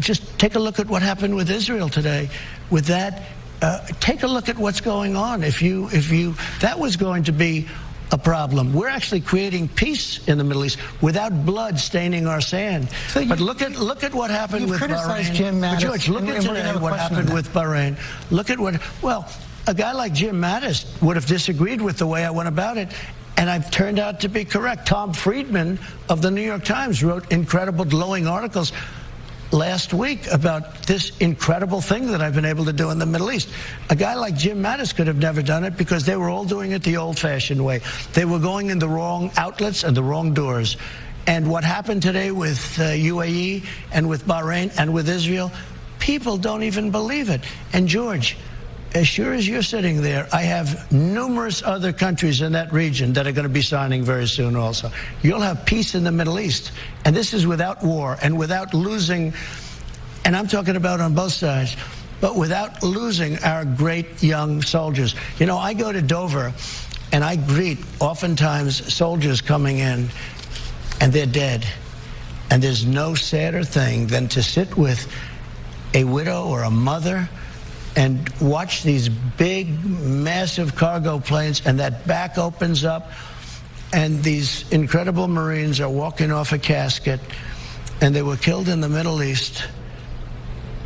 just take a look at what happened with Israel today. With that, take a look at what's going on. That was going to be a problem. We're actually creating peace in the Middle East without blood staining our sand. So but look at what happened with Bahrain. Jim Mattis. George, look at today what happened with Bahrain. Look at what, well, a guy like Jim Mattis would have disagreed with the way I went about it, and I've turned out to be correct. Tom Friedman of the New York Times wrote incredible glowing articles last week about this incredible thing that I've been able to do in the Middle East. A guy like Jim Mattis could have never done it because they were all doing it the old-fashioned way. They were going in the wrong outlets and the wrong doors. And what happened today with UAE and with Bahrain and with Israel, people don't even believe it. And George, as sure as you're sitting there, I have numerous other countries in that region that are going to be signing very soon also. You'll have peace in the Middle East. And this is without war and without losing, and I'm talking about on both sides, but without losing our great young soldiers. You know, I go to Dover and I greet oftentimes soldiers coming in and they're dead. And there's no sadder thing than to sit with a widow or a mother and watch these big, massive cargo planes, and that back opens up, and these incredible Marines are walking off a casket, and they were killed in the Middle East,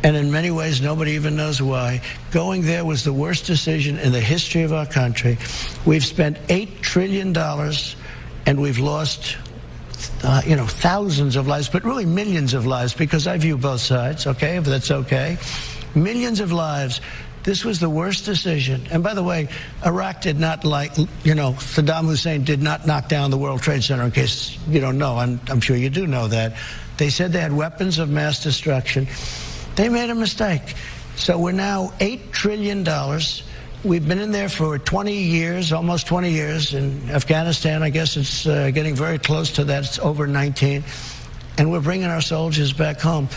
and in many ways, nobody even knows why. Going there was the worst decision in the history of our country. We've spent $8 trillion, and we've lost thousands of lives, but really millions of lives, because I view both sides, okay, if that's okay. Millions of lives. This was the worst decision. And by the way, Iraq did not Saddam Hussein did not knock down the World Trade Center, in case you don't know. I'm sure you do know that. They said they had weapons of mass destruction. They made a mistake. So we're now $8 trillion. We've been in there for 20 years, almost 20 years. In Afghanistan, I guess it's getting very close to that. It's over 19. And we're bringing our soldiers back home.